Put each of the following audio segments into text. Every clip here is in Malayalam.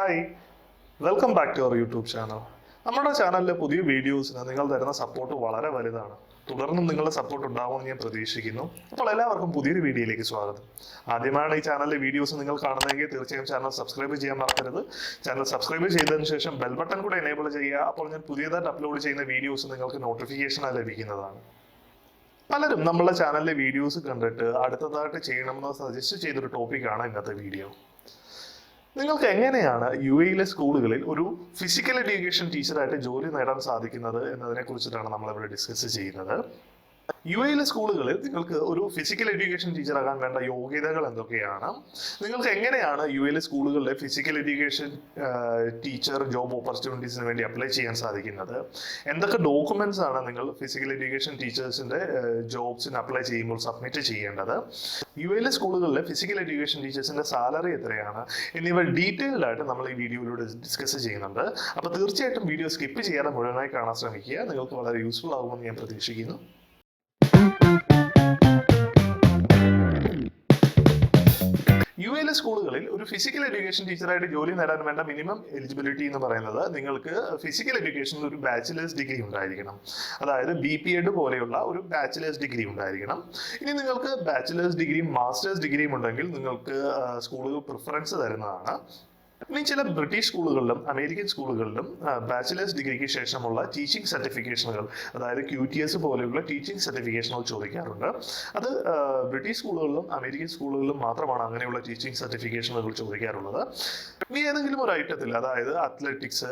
Hi, welcome back to our YouTube channel. നമ്മുടെ ചാനലിലെ പുതിയ വീഡിയോസിന് നിങ്ങൾ തരുന്ന സപ്പോർട്ട് വളരെ വലുതാണ്. തുടർന്നും നിങ്ങളുടെ സപ്പോർട്ട് ഉണ്ടാവുമെന്ന് ഞാൻ പ്രതീക്ഷിക്കുന്നു. അപ്പോൾ എല്ലാവർക്കും പുതിയൊരു വീഡിയോയിലേക്ക് സ്വാഗതം. ആദ്യമാണ് ഈ ചാനലിലെ വീഡിയോസ് നിങ്ങൾ കാണുന്നതെങ്കിൽ തീർച്ചയായും ചാനൽ സബ്സ്ക്രൈബ് ചെയ്യാൻ മറക്കരുത്. ചാനൽ സബ്സ്ക്രൈബ് ചെയ്തതിന് ശേഷം ബെൽ ബട്ടൺ കൂടെ എനേബിൾ ചെയ്യുക. അപ്പോൾ ഞാൻ പുതിയതായിട്ട് അപ്ലോഡ് ചെയ്യുന്ന വീഡിയോസ് നിങ്ങൾക്ക് നോട്ടിഫിക്കേഷനായി ലഭിക്കുന്നതാണ്. പലരും നമ്മളുടെ ചാനലിലെ വീഡിയോസ് കണ്ടിട്ട് അടുത്തതായിട്ട് ചെയ്യണമെന്ന് സജസ്റ്റ് ചെയ്തൊരു ടോപ്പിക്കാണ് ഇന്നത്തെ വീഡിയോ. നിങ്ങൾക്ക് എങ്ങനെയാണ് UAE സ്കൂളുകളിൽ ഒരു ഫിസിക്കൽ എഡ്യൂക്കേഷൻ ടീച്ചറായിട്ട് ജോലി നേടാൻ സാധിക്കുന്നത് എന്നതിനെ കുറിച്ചിട്ടാണ് നമ്മളിവിടെ ഡിസ്കസ് ചെയ്യുന്നത്. UAE സ്കൂളുകളിൽ നിങ്ങൾക്ക് ഒരു ഫിസിക്കൽ എഡ്യൂക്കേഷൻ ടീച്ചറാകാൻ വേണ്ട യോഗ്യതകൾ എന്തൊക്കെയാണ്, നിങ്ങൾക്ക് എങ്ങനെയാണ് UAE സ്കൂളുകളിലെ ഫിസിക്കൽ എഡ്യൂക്കേഷൻ ടീച്ചർ ജോബ് ഓപ്പർച്യൂണിറ്റീസിന് വേണ്ടി അപ്ലൈ ചെയ്യാൻ സാധിക്കുന്നത്, എന്തൊക്കെ ഡോക്യുമെന്റ്സ് ആണ് നിങ്ങൾ ഫിസിക്കൽ എഡ്യൂക്കേഷൻ ടീച്ചേഴ്സിന്റെ ജോബ്സിന് അപ്ലൈ ചെയ്യുമ്പോൾ സബ്മിറ്റ് ചെയ്യേണ്ടത്, UAE സ്കൂളുകളിലെ ഫിസിക്കൽ എഡ്യൂക്കേഷൻ ടീച്ചേഴ്സിന്റെ സാലറി എത്രയാണ് എന്നിവ ഡീറ്റെയിൽഡ് ആയിട്ട് നമ്മൾ ഈ വീഡിയോയിലൂടെ ഡിസ്കസ് ചെയ്യുന്നുണ്ട്. അപ്പോൾ തീർച്ചയായിട്ടും വീഡിയോ സ്കിപ്പ് ചെയ്യാതെ മുഴുവനായി കാണാൻ ശ്രമിക്കുക. നിങ്ങൾക്ക് വളരെ യൂസ്ഫുൾ ആകുമെന്ന് ഞാൻ പ്രതീക്ഷിക്കുന്നു. UAE സ്കൂളുകളിൽ ഒരു ഫിസിക്കൽ എഡ്യൂക്കേഷൻ ടീച്ചറായിട്ട് ജോലി നേടാൻ വേണ്ട മിനിമം എലിജിബിലിറ്റി എന്ന് പറയുന്നത് നിങ്ങൾക്ക് ഫിസിക്കൽ എഡ്യൂക്കേഷനിൽ ഒരു ബാച്ചിലേഴ്സ് ഡിഗ്രി ഉണ്ടായിരിക്കണം. അതായത് BPEd പോലെയുള്ള ഒരു ബാച്ചിലേഴ്സ് ഡിഗ്രി ഉണ്ടായിരിക്കണം. ഇനി നിങ്ങൾക്ക് ബാച്ചിലേഴ്സ് ഡിഗ്രിയും മാസ്റ്റേഴ്സ് ഡിഗ്രിയും ഉണ്ടെങ്കിൽ നിങ്ങൾക്ക് സ്കൂളുകൾ പ്രിഫറൻസ് തരുന്നതാണ്. ഇനി ചില ബ്രിട്ടീഷ് സ്കൂളുകളിലും അമേരിക്കൻ സ്കൂളുകളിലും ബാച്ചിലേഴ്സ് ഡിഗ്രിക്ക് ശേഷമുള്ള ടീച്ചിങ് സർട്ടിഫിക്കേഷനുകൾ, അതായത് QTS പോലെയുള്ള ടീച്ചിങ് സർട്ടിഫിക്കേഷനുകൾ ചോദിക്കാറുണ്ട്. അത് ബ്രിട്ടീഷ് സ്കൂളുകളിലും അമേരിക്കൻ സ്കൂളുകളിലും മാത്രമാണ് അങ്ങനെയുള്ള ടീച്ചിങ് സർട്ടിഫിക്കേഷനുകൾ ചോദിക്കാറുള്ളത്. ഇനി ഏതെങ്കിലും ഒരു ഐറ്റത്തിൽ, അതായത് athletics,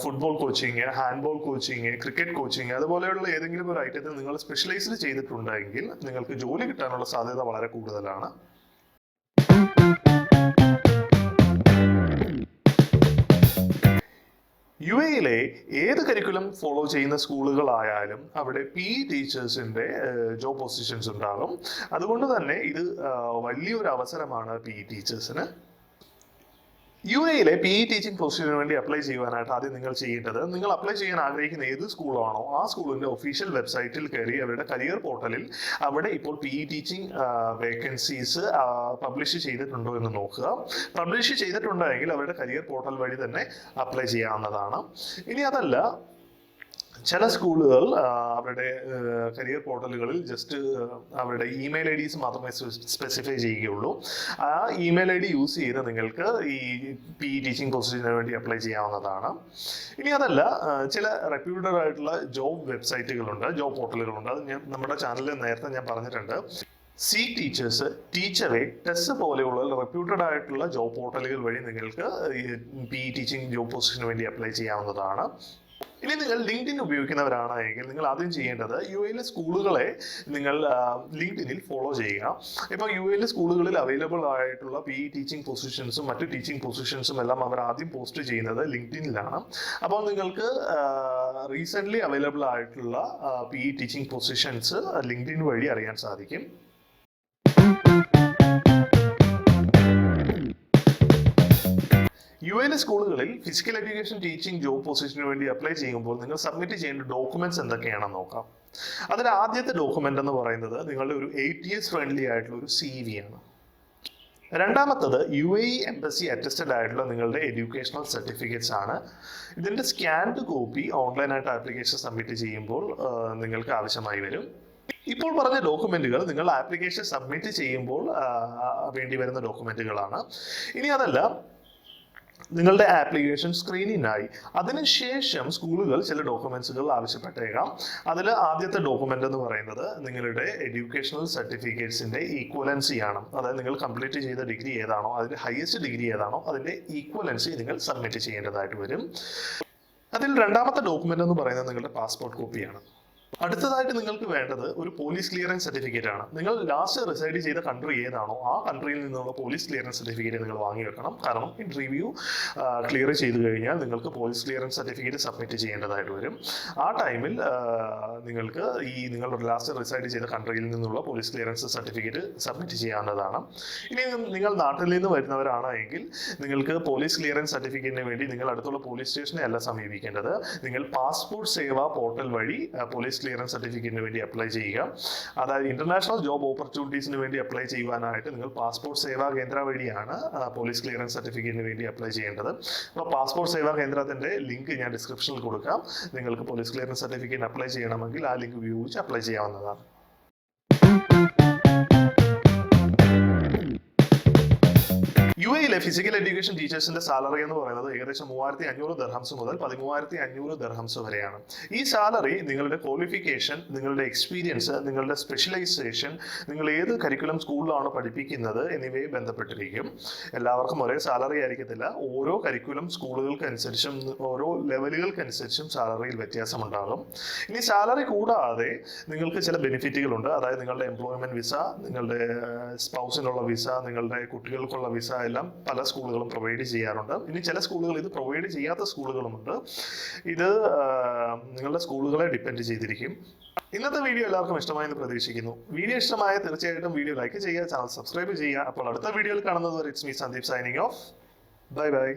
football coaching, handball coaching, cricket coaching, അതുപോലെയുള്ള ഏതെങ്കിലും ഒരു ഐറ്റത്തിൽ നിങ്ങൾ സ്പെഷ്യലൈസ്ഡ് ചെയ്തിട്ടുണ്ടെങ്കിൽ നിങ്ങൾക്ക് ജോലി കിട്ടാനുള്ള സാധ്യത വളരെ കൂടുതലാണ്. UAE ഏത് കരിക്കുലം ഫോളോ ചെയ്യുന്ന സ്കൂളുകളായാലും അവിടെ PE ടീച്ചേഴ്സിന്റെ ജോബ് പൊസിഷൻസ് ഉണ്ടാകും. അതുകൊണ്ട് തന്നെ ഇത് വലിയൊരു അവസരമാണ് PE ടീച്ചേഴ്സിന്. UAE PE ടീച്ചിങ് പൊസിഷന് വേണ്ടി അപ്ലൈ ചെയ്യുവാനായിട്ട് ആദ്യം നിങ്ങൾ ചെയ്യേണ്ടത്, നിങ്ങൾ അപ്ലൈ ചെയ്യാൻ ആഗ്രഹിക്കുന്ന ഏത് സ്കൂളാണോ ആ സ്കൂളിന്റെ ഒഫീഷ്യൽ വെബ്സൈറ്റിൽ കയറി അവരുടെ കരിയർ പോർട്ടലിൽ അവിടെ ഇപ്പോൾ PE ടീച്ചിങ് വേക്കൻസീസ് പബ്ലിഷ് ചെയ്തിട്ടുണ്ടോ എന്ന് നോക്കുക. പബ്ലിഷ് ചെയ്തിട്ടുണ്ടെങ്കിൽ അവരുടെ കരിയർ പോർട്ടൽ വഴി തന്നെ അപ്ലൈ ചെയ്യാവുന്നതാണ്. ഇനി അതല്ല, ചില സ്കൂളുകൾ അവരുടെ കരിയർ പോർട്ടലുകളിൽ ജസ്റ്റ് അവരുടെ ഇമെയിൽ IDs മാത്രമേ സ്പെസിഫൈ ചെയ്യുകയുള്ളൂ. ആ ഇമെയിൽ ID യൂസ് ചെയ്ത് നിങ്ങൾക്ക് ഈ PE ടീച്ചിങ് പൊസിഷന് വേണ്ടി അപ്ലൈ ചെയ്യാവുന്നതാണ്. ഇനി അതല്ല, ചില റെപ്യൂട്ടഡ് ആയിട്ടുള്ള ജോബ് വെബ്സൈറ്റുകളുണ്ട്, ജോബ് പോർട്ടലുകളുണ്ട്. അത് നമ്മുടെ ചാനലിൽ നേരത്തെ ഞാൻ പറഞ്ഞിട്ടുണ്ട്. Seek ടീച്ചേഴ്സ്, ടീച്ചറെ, ടെസ് പോലെയുള്ള റെപ്യൂട്ടഡ് ആയിട്ടുള്ള ജോബ് പോർട്ടലുകൾ വഴി നിങ്ങൾക്ക് PE ടീച്ചിങ് ജോബ് പൊസിഷന് വേണ്ടി അപ്ലൈ ചെയ്യാവുന്നതാണ്. ഇനി നിങ്ങൾ LinkedIn ഉപയോഗിക്കുന്നവരാണെങ്കിൽ നിങ്ങൾ ആദ്യം ചെയ്യേണ്ടത് UAE സ്കൂളുകളെ നിങ്ങൾ LinkedInൽ ഫോളോ ചെയ്യുക. ഇപ്പോൾ UAE സ്കൂളുകളിൽ അവൈലബിൾ ആയിട്ടുള്ള PE ടീച്ചിങ് പൊസിഷൻസും മറ്റു ടീച്ചിങ് പൊസിഷൻസും എല്ലാം അവർ ആദ്യം പോസ്റ്റ് ചെയ്യുന്നത് LinkedInലാണ്. അപ്പോൾ നിങ്ങൾക്ക് റീസെൻ്റ്ലി അവൈലബിൾ ആയിട്ടുള്ള PE ടീച്ചിങ് പൊസിഷൻസ് LinkedIn വഴി അറിയാൻ സാധിക്കും. UAE സ്കൂളുകളിൽ ഫിസിക്കൽ എഡ്യൂക്കേഷൻ ടീച്ചിങ് ജോബ് പൊസിഷന് വേണ്ടി അപ്ലൈ ചെയ്യുമ്പോൾ നിങ്ങൾ സബ്മിറ്റ് ചെയ്യേണ്ട ഡോക്യുമെന്റ്സ് എന്തൊക്കെയാണെന്ന് നോക്കാം. അതിൽ ആദ്യത്തെ ഡോക്യുമെന്റ് എന്ന് പറയുന്നത് നിങ്ങളുടെ ഒരു ATS ഫ്രണ്ട്ലി ആയിട്ടുള്ള ഒരു CV ആണ്. രണ്ടാമത്തത് UAE എംബസി അറ്റസ്റ്റഡ് ആയിട്ടുള്ള നിങ്ങളുടെ എഡ്യൂക്കേഷണൽ സർട്ടിഫിക്കറ്റ്സ് ആണ്. ഇതിന്റെ സ്കാൻഡ് കോപ്പി ഓൺലൈനായിട്ട് ആപ്ലിക്കേഷൻ സബ്മിറ്റ് ചെയ്യുമ്പോൾ നിങ്ങൾക്ക് ആവശ്യമായി വരും. ഇപ്പോൾ പറഞ്ഞ ഡോക്യുമെന്റുകൾ നിങ്ങൾ ആപ്ലിക്കേഷൻ സബ്മിറ്റ് ചെയ്യുമ്പോൾ വേണ്ടി വരുന്ന ഡോക്യുമെന്റുകളാണ്. ഇനി അതല്ല, നിങ്ങളുടെ ആപ്ലിക്കേഷൻ സ്ക്രീനിനായി അതിനുശേഷം സ്കൂളുകൾ ചില ഡോക്യുമെന്റ്സുകൾ ആവശ്യപ്പെട്ടേക്കാം. അതിൽ ആദ്യത്തെ ഡോക്യുമെന്റ് എന്ന് പറയുന്നത് നിങ്ങളുടെ എഡ്യൂക്കേഷണൽ സർട്ടിഫിക്കറ്റ്സിന്റെ ഈക്വലൻസി ആണ്. അതായത് നിങ്ങൾ കംപ്ലീറ്റ് ചെയ്ത ഡിഗ്രി ഏതാണോ, അതിന്റെ ഹയസ്റ്റ് ഡിഗ്രി ഏതാണോ അതിന്റെ ഈക്വലൻസി നിങ്ങൾ സബ്മിറ്റ് ചെയ്യേണ്ടതായിട്ട് വരും. അതിൽ രണ്ടാമത്തെ ഡോക്യുമെന്റ് എന്ന് പറയുന്നത് നിങ്ങളുടെ പാസ്പോർട്ട് കോപ്പിയാണ്. അടുത്തതായിട്ട് നിങ്ങൾക്ക് വേണ്ടത് ഒരു പോലീസ് ക്ലിയറൻസ് സർട്ടിഫിക്കറ്റ് ആണ്. നിങ്ങൾ ലാസ്റ്റ് റിസൈഡ് ചെയ്ത കൺട്രി ഏതാണോ ആ കൺട്രിയിൽ നിന്നുള്ള പോലീസ് ക്ലിയറൻസ് സർട്ടിഫിക്കറ്റ് നിങ്ങൾ വാങ്ങി വെക്കണം. കാരണം ഇന്റർവ്യൂ ക്ലിയർ ചെയ്ത് കഴിഞ്ഞാൽ നിങ്ങൾക്ക് പോലീസ് ക്ലിയറൻസ് സർട്ടിഫിക്കറ്റ് സബ്മിറ്റ് ചെയ്യേണ്ടതായിട്ട് വരും. ആ ടൈമിൽ നിങ്ങൾക്ക് നിങ്ങളുടെ ലാസ്റ്റ് റിസൈഡ് ചെയ്ത കൺട്രിയിൽ നിന്നുള്ള പോലീസ് ക്ലിയറൻസ് സർട്ടിഫിക്കറ്റ് സബ്മിറ്റ് ചെയ്യാവുന്നതാണ്. ഇനി നിങ്ങൾ നാട്ടിൽ നിന്ന് വരുന്നവരാണെങ്കിൽ നിങ്ങൾക്ക് പോലീസ് ക്ലിയറൻസ് സർട്ടിഫിക്കറ്റിന് വേണ്ടി നിങ്ങൾ അടുത്തുള്ള പോലീസ് സ്റ്റേഷനെ അല്ല സമീപിക്കേണ്ടത്. നിങ്ങൾ പാസ്പോർട്ട് സേവാ പോർട്ടൽ വഴി പോലീസ് ക്ലിയറൻസ് സർട്ടിഫിക്കറ്റിന് വേണ്ടി അപ്ലൈ ചെയ്യുക. അതായത് ഇന്റർനാഷണൽ ജോബ് ഓപ്പർച്യൂണിറ്റീസിന് വേണ്ടി അപ്ലൈ ചെയ്യുവാനായിട്ട് നിങ്ങൾ പാസ്പോർട്ട് സേവാ കേന്ദ്ര വഴിയാണ് പോലീസ് ക്ലിയറൻസ് സർട്ടിഫിക്കറ്റിന് വേണ്ടി അപ്ലൈ ചെയ്യേണ്ടത്. അപ്പോൾ പാസ്പോർട്ട് സേവാ കേന്ദ്രത്തിന്റെ ലിങ്ക് ഞാൻ ഡിസ്ക്രിപ്ഷനിൽ കൊടുക്കാം. നിങ്ങൾക്ക് പോലീസ് ക്ലിയറൻസ് സർട്ടിഫിക്കറ്റ് അപ്ലൈ ചെയ്യണമെങ്കിൽ ആ ലിങ്ക് ഉപയോഗിച്ച് അപ്ലൈ ചെയ്യാവുന്നതാണ്. യുഎഇയിലെ ഫിസിക്കൽ എഡ്യൂക്കേഷൻ ടീച്ചേഴ്സിന്റെ സാലറി എന്ന് പറയുന്നത് ഏകദേശം 3500 ദിർഹംസ് മുതൽ 13500 ദിർഹംസ് വരെയാണ്. ഈ സാലറി നിങ്ങളുടെ ക്വാളിഫിക്കേഷൻ, നിങ്ങളുടെ എക്സ്പീരിയൻസ്, നിങ്ങളുടെ സ്പെഷ്യലൈസേഷൻ, നിങ്ങൾ ഏത് കരിക്കുലം സ്കൂളിലാണ് പഠിപ്പിക്കുന്നത് എന്നിവയെ ബന്ധപ്പെട്ടിരിക്കും. എല്ലാവർക്കും ഒരേ സാലറി ആയിരിക്കത്തില്ല. ഓരോ കരിക്കുലം സ്കൂളുകൾക്കനുസരിച്ചും ഓരോ ലെവലുകൾക്കനുസരിച്ചും സാലറിയിൽ വ്യത്യാസമുണ്ടാകും. ഇനി സാലറി കൂടാതെ നിങ്ങൾക്ക് ചില ബെനിഫിറ്റുകളുണ്ട്. അതായത് നിങ്ങളുടെ എംപ്ലോയ്മെന്റ് വിസ, നിങ്ങളുടെ സ്പൗസിനുള്ള വിസ, നിങ്ങളുടെ കുട്ടികൾക്കുള്ള വിസ എല്ലാം പല സ്കൂളുകളും പ്രൊവൈഡ് ചെയ്യാറുണ്ട്. ഇനി ചില സ്കൂളുകൾ ഇത് പ്രൊവൈഡ് ചെയ്യാത്ത സ്കൂളുകളുമുണ്ട്. ഇത് നിങ്ങളുടെ സ്കൂളുകളെ ഡിപ്പെൻഡ് ചെയ്തിരിക്കും. ഇന്നത്തെ വീഡിയോ എല്ലാവർക്കും ഇഷ്ടമായെന്ന് പ്രതീക്ഷിക്കുന്നു. വീഡിയോ ഇഷ്ടമായ തീർച്ചയായിട്ടും വീഡിയോ ലൈക്ക് ചെയ്യുക, ചാനൽ സബ്സ്ക്രൈബ് ചെയ്യുക. അപ്പോൾ അടുത്ത വീഡിയോയിൽ കാണുന്നത് വരെ it's me Sandeep signing off. Bye bye.